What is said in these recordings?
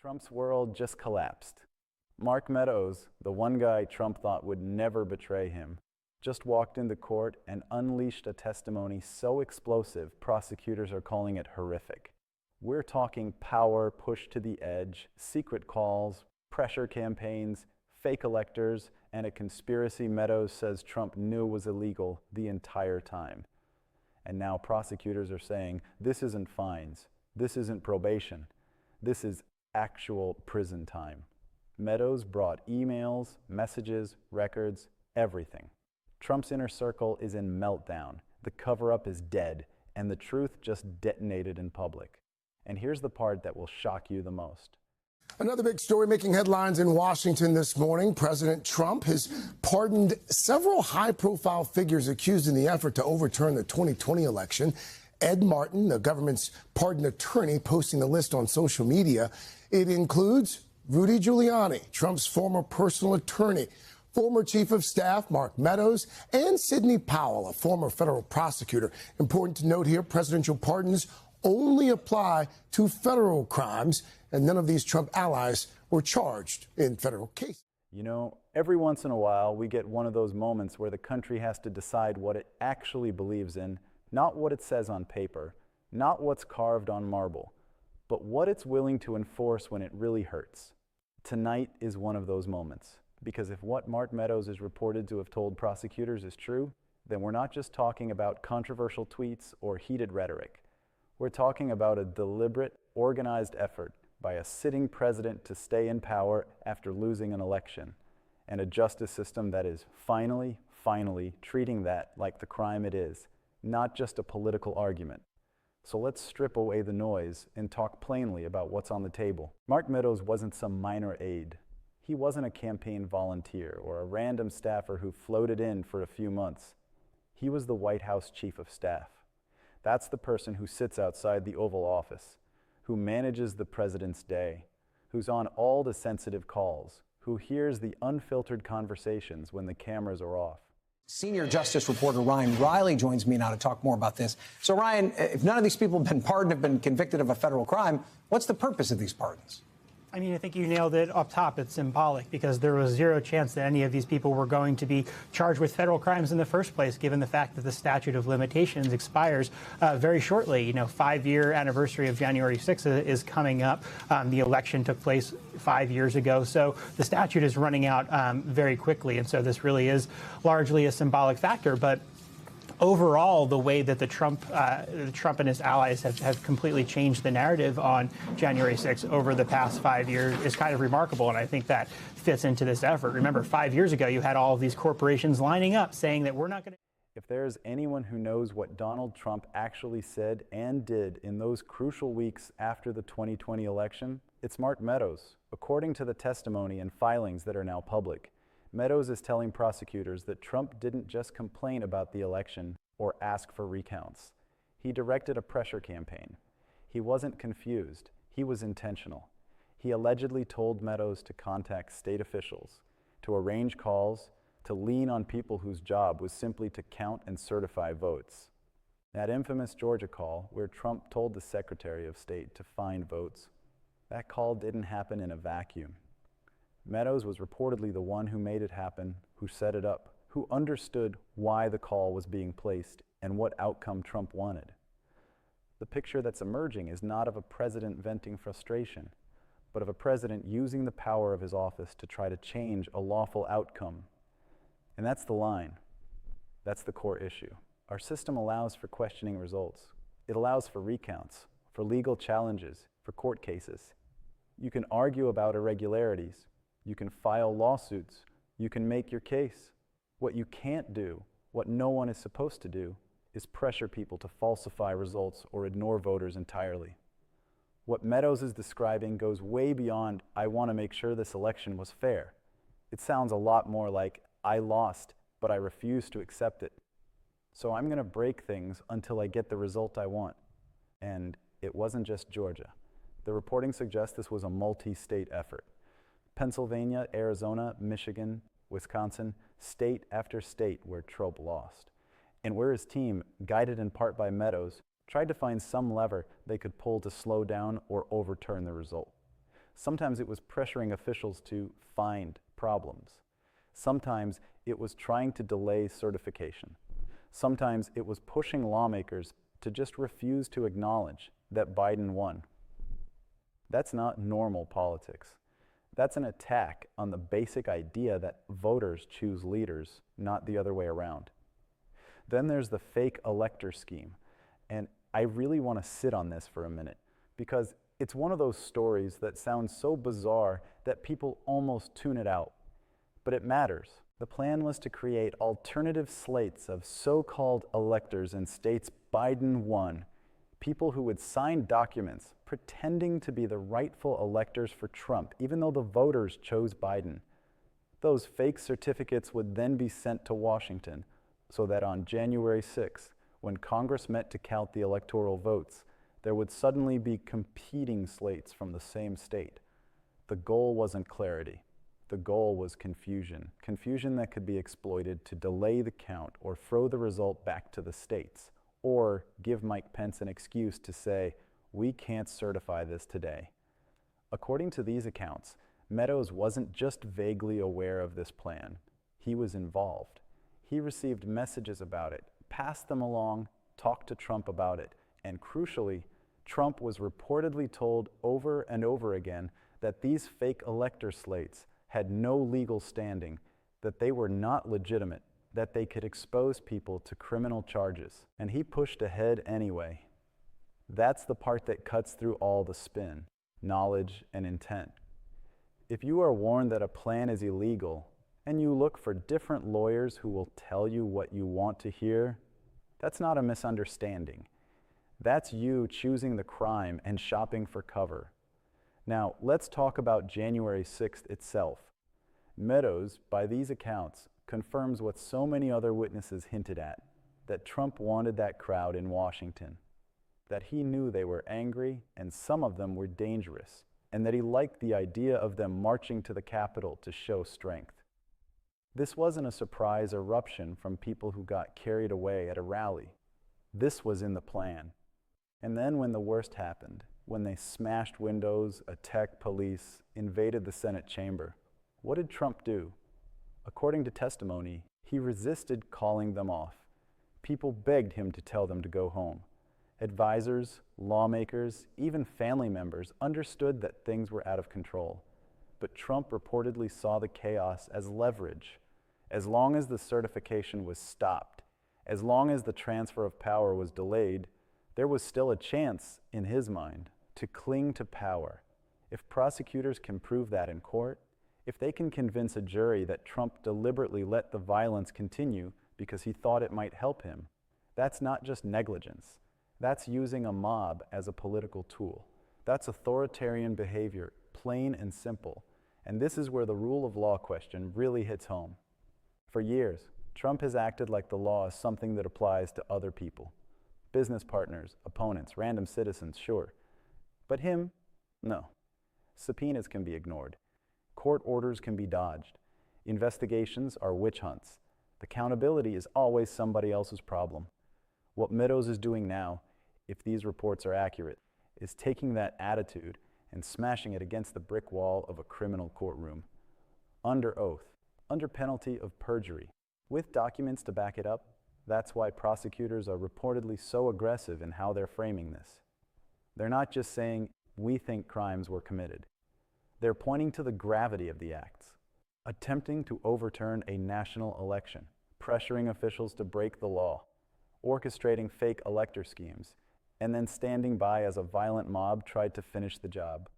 Trump's world just collapsed. Mark Meadows, the one guy Trump thought would never betray him, just walked into court and unleashed a testimony so explosive, prosecutors are calling it horrific. We're talking power pushed to the edge, secret calls, pressure campaigns, fake electors, and a conspiracy Meadows says Trump knew was illegal the entire time. And now prosecutors are saying, this isn't fines, this isn't probation, this is actual prison time. Meadows brought emails, messages, records, everything. Trump's inner circle is in meltdown, the cover-up is dead, and the truth just detonated in public. And here's the part that will shock you the most. Another big story making headlines in Washington this morning. President Trump has pardoned several high-profile figures accused in the effort to overturn the 2020 election. Ed Martin, the government's pardon attorney, posting the list on social media. It includes Rudy Giuliani, Trump's former personal attorney, former chief of staff Mark Meadows, and Sidney Powell, a former federal prosecutor. Important to note here, presidential pardons only apply to federal crimes, and none of these Trump allies were charged in federal cases. You know, every once in a while, we get one of those moments where the country has to decide what it actually believes in, not what it says on paper, not what's carved on marble, but what it's willing to enforce when it really hurts. Tonight is one of those moments, because if what Mark Meadows is reported to have told prosecutors is true, then we're not just talking about controversial tweets or heated rhetoric. We're talking about a deliberate, organized effort by a sitting president to stay in power after losing an election, and a justice system that is finally treating that like the crime it is, not just a political argument. So let's strip away the noise and talk plainly about what's on the table. Mark Meadows wasn't some minor aide. He wasn't a campaign volunteer or a random staffer who floated in for a few months. He was the White House chief of staff. That's the person who sits outside the Oval Office, who manages the president's day, who's on all the sensitive calls, who hears the unfiltered conversations when the cameras are off. Senior Justice reporter Ryan Riley joins me now to talk more about this. So, Ryan, if none of these people have been pardoned, have been convicted of a federal crime, what's the purpose of these pardons? I mean, I think you nailed it up top. It's symbolic because there was zero chance that any of these people were going to be charged with federal crimes in the first place, given the fact that the statute of limitations expires very shortly. You know, 5-year anniversary of January 6th is coming up. The election took place 5 years ago, so the statute is running out very quickly. And so this really is largely a symbolic factor. But overall, the way that Trump and his allies have completely changed the narrative on January 6th over the past 5 years is kind of remarkable, and I think that fits into this effort. Remember, 5 years ago, you had all of these corporations lining up saying that we're not going to... If there's anyone who knows what Donald Trump actually said and did in those crucial weeks after the 2020 election, it's Mark Meadows. According to the testimony and filings that are now public, Meadows is telling prosecutors that Trump didn't just complain about the election or ask for recounts. He directed a pressure campaign. He wasn't confused. He was intentional. He allegedly told Meadows to contact state officials, to arrange calls, to lean on people whose job was simply to count and certify votes. That infamous Georgia call, where Trump told the Secretary of State to find votes, that call didn't happen in a vacuum. Meadows was reportedly the one who made it happen, who set it up, who understood why the call was being placed and what outcome Trump wanted. The picture that's emerging is not of a president venting frustration, but of a president using the power of his office to try to change a lawful outcome. And that's the line. That's the core issue. Our system allows for questioning results. It allows for recounts, for legal challenges, for court cases. You can argue about irregularities. You can file lawsuits. You can make your case. What you can't do, what no one is supposed to do, is pressure people to falsify results or ignore voters entirely. What Meadows is describing goes way beyond, I want to make sure this election was fair. It sounds a lot more like, I lost, but I refuse to accept it. So I'm going to break things until I get the result I want. And it wasn't just Georgia. The reporting suggests this was a multi-state effort. Pennsylvania, Arizona, Michigan, Wisconsin, state after state where Trump lost. And where his team, guided in part by Meadows, tried to find some lever they could pull to slow down or overturn the result. Sometimes it was pressuring officials to find problems. Sometimes it was trying to delay certification. Sometimes it was pushing lawmakers to just refuse to acknowledge that Biden won. That's not normal politics. That's an attack on the basic idea that voters choose leaders, not the other way around. Then there's the fake elector scheme. And I really want to sit on this for a minute because it's one of those stories that sounds so bizarre that people almost tune it out. But it matters. The plan was to create alternative slates of so-called electors in states Biden won, people who would sign documents pretending to be the rightful electors for Trump, even though the voters chose Biden. Those fake certificates would then be sent to Washington so that on January 6th, when Congress met to count the electoral votes, there would suddenly be competing slates from the same state. The goal wasn't clarity. The goal was confusion. Confusion that could be exploited to delay the count or throw the result back to the states, or give Mike Pence an excuse to say, we can't certify this today. According to these accounts, Meadows wasn't just vaguely aware of this plan. He was involved. He received messages about it, passed them along, talked to Trump about it, and crucially, Trump was reportedly told over and over again that these fake elector slates had no legal standing, that they were not legitimate, that they could expose people to criminal charges. And he pushed ahead anyway. That's the part that cuts through all the spin, knowledge and intent. If you are warned that a plan is illegal, and you look for different lawyers who will tell you what you want to hear, that's not a misunderstanding. That's you choosing the crime and shopping for cover. Now, let's talk about January 6th itself. Meadows, by these accounts, confirms what so many other witnesses hinted at, that Trump wanted that crowd in Washington, that he knew they were angry and some of them were dangerous, and that he liked the idea of them marching to the Capitol to show strength. This wasn't a surprise eruption from people who got carried away at a rally. This was in the plan. And then when the worst happened, when they smashed windows, attacked police, invaded the Senate chamber, what did Trump do? According to testimony, he resisted calling them off. People begged him to tell them to go home. Advisors, lawmakers, even family members understood that things were out of control. But Trump reportedly saw the chaos as leverage. As long as the certification was stopped, as long as the transfer of power was delayed, there was still a chance, in his mind, to cling to power. If prosecutors can prove that in court, if they can convince a jury that Trump deliberately let the violence continue because he thought it might help him, that's not just negligence. That's using a mob as a political tool. That's authoritarian behavior, plain and simple. And this is where the rule of law question really hits home. For years, Trump has acted like the law is something that applies to other people. Business partners, opponents, random citizens, sure. But him, no. Subpoenas can be ignored. Court orders can be dodged. Investigations are witch hunts. Accountability is always somebody else's problem. What Meadows is doing now, if these reports are accurate, is taking that attitude and smashing it against the brick wall of a criminal courtroom. Under oath, under penalty of perjury, with documents to back it up. That's why prosecutors are reportedly so aggressive in how they're framing this. They're not just saying, we think crimes were committed. They're pointing to the gravity of the acts, attempting to overturn a national election, pressuring officials to break the law, orchestrating fake elector schemes, and then standing by as a violent mob tried to finish the job.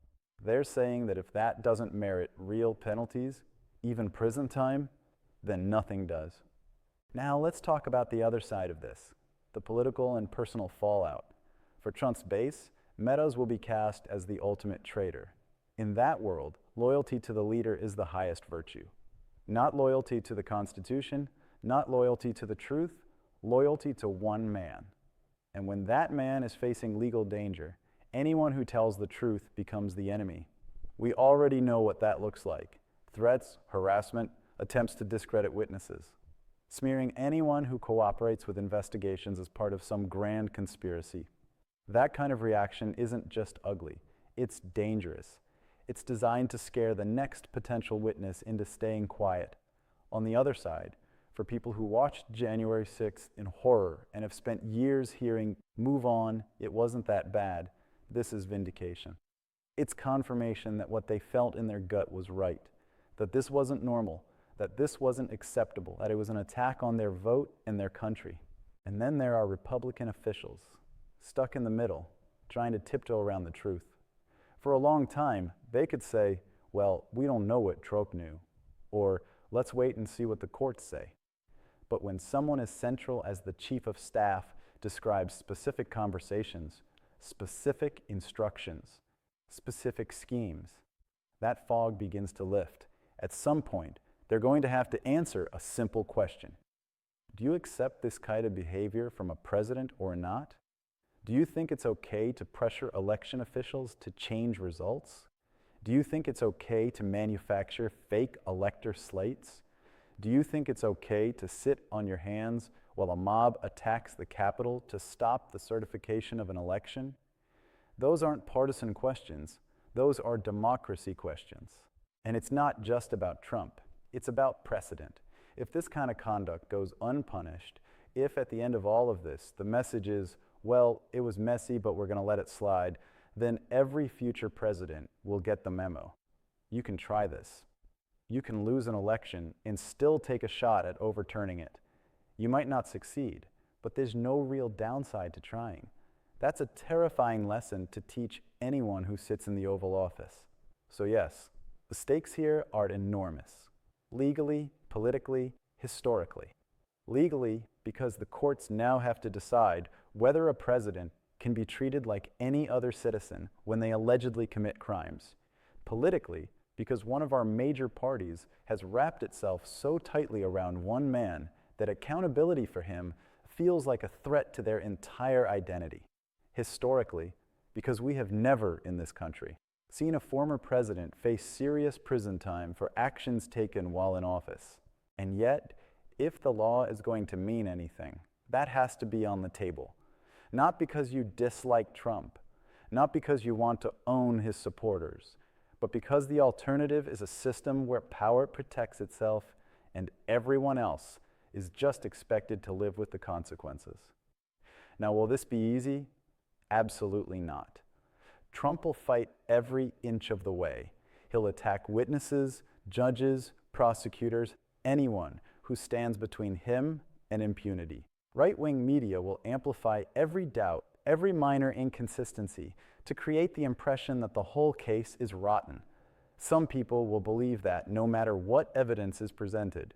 They're saying that if that doesn't merit real penalties, even prison time, then nothing does. Now let's talk about the other side of this, the political and personal fallout. For Trump's base, Meadows will be cast as the ultimate traitor. In that world, loyalty to the leader is the highest virtue. Not loyalty to the Constitution, not loyalty to the truth, loyalty to one man. And when that man is facing legal danger, anyone who tells the truth becomes the enemy. We already know what that looks like. Threats, harassment, attempts to discredit witnesses. Smearing anyone who cooperates with investigations as part of some grand conspiracy. That kind of reaction isn't just ugly, it's dangerous. It's designed to scare the next potential witness into staying quiet. On the other side, for people who watched January 6th in horror and have spent years hearing, "Move on, it wasn't that bad," this is vindication. It's confirmation that what they felt in their gut was right, that this wasn't normal, that this wasn't acceptable, that it was an attack on their vote and their country. And then there are Republican officials, stuck in the middle, trying to tiptoe around the truth. For a long time, they could say, "Well, we don't know what Trump knew," or "Let's wait and see what the courts say." But when someone as central as the chief of staff describes specific conversations, specific instructions, specific schemes, that fog begins to lift. At some point, they're going to have to answer a simple question. Do you accept this kind of behavior from a president or not? Do you think it's okay to pressure election officials to change results? Do you think it's okay to manufacture fake elector slates? Do you think it's okay to sit on your hands while a mob attacks the Capitol to stop the certification of an election? Those aren't partisan questions. Those are democracy questions. And it's not just about Trump. It's about precedent. If this kind of conduct goes unpunished, if at the end of all of this, the message is, "Well, it was messy, but we're going to let it slide," then every future president will get the memo. You can try this. You can lose an election and still take a shot at overturning it. You might not succeed, but there's no real downside to trying. That's a terrifying lesson to teach anyone who sits in the Oval Office. So yes, the stakes here are enormous. Legally, politically, historically. Legally, because the courts now have to decide whether a president can be treated like any other citizen when they allegedly commit crimes. Politically, because one of our major parties has wrapped itself so tightly around one man that accountability for him feels like a threat to their entire identity. Historically, because we have never in this country seen a former president face serious prison time for actions taken while in office. And yet, if the law is going to mean anything, that has to be on the table. Not because you dislike Trump, not because you want to own his supporters, but because the alternative is a system where power protects itself and everyone else is just expected to live with the consequences. Now, will this be easy? Absolutely not. Trump will fight every inch of the way. He'll attack witnesses, judges, prosecutors, anyone who stands between him and impunity. Right-wing media will amplify every doubt, every minor inconsistency, to create the impression that the whole case is rotten. Some people will believe that no matter what evidence is presented.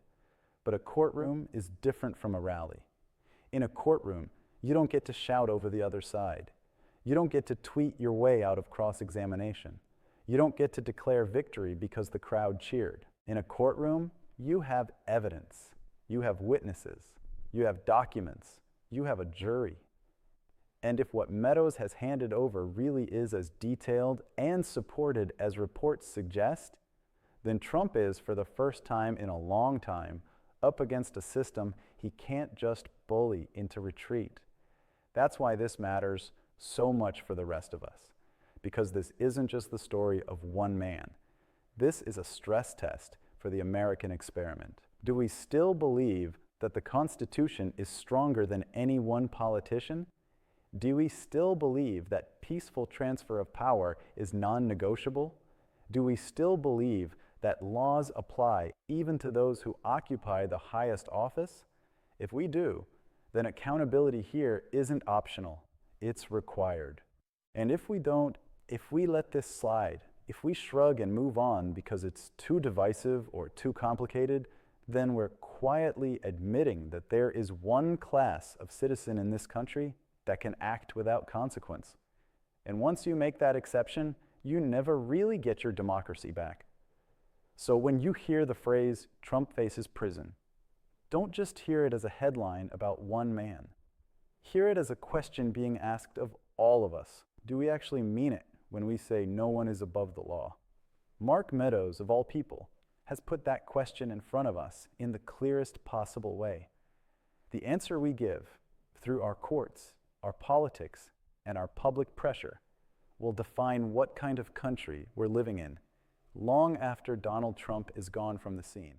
But a courtroom is different from a rally. In a courtroom, you don't get to shout over the other side. You don't get to tweet your way out of cross-examination. You don't get to declare victory because the crowd cheered. In a courtroom, you have evidence. You have witnesses. You have documents. You have a jury. And if what Meadows has handed over really is as detailed and supported as reports suggest, then Trump is, for the first time in a long time, up against a system he can't just bully into retreat. That's why this matters so much for the rest of us, because this isn't just the story of one man. This is a stress test for the American experiment. Do we still believe that the Constitution is stronger than any one politician? Do we still believe that peaceful transfer of power is non-negotiable? Do we still believe that laws apply even to those who occupy the highest office? If we do, then accountability here isn't optional, it's required. And if we don't, if we let this slide, if we shrug and move on because it's too divisive or too complicated, then we're quietly admitting that there is one class of citizen in this country that can act without consequence. And once you make that exception, you never really get your democracy back. So when you hear the phrase, "Trump faces prison," don't just hear it as a headline about one man. Hear it as a question being asked of all of us. Do we actually mean it when we say no one is above the law? Mark Meadows, of all people, has put that question in front of us in the clearest possible way. The answer we give through our courts, our politics, and our public pressure will define what kind of country we're living in long after Donald Trump is gone from the scene.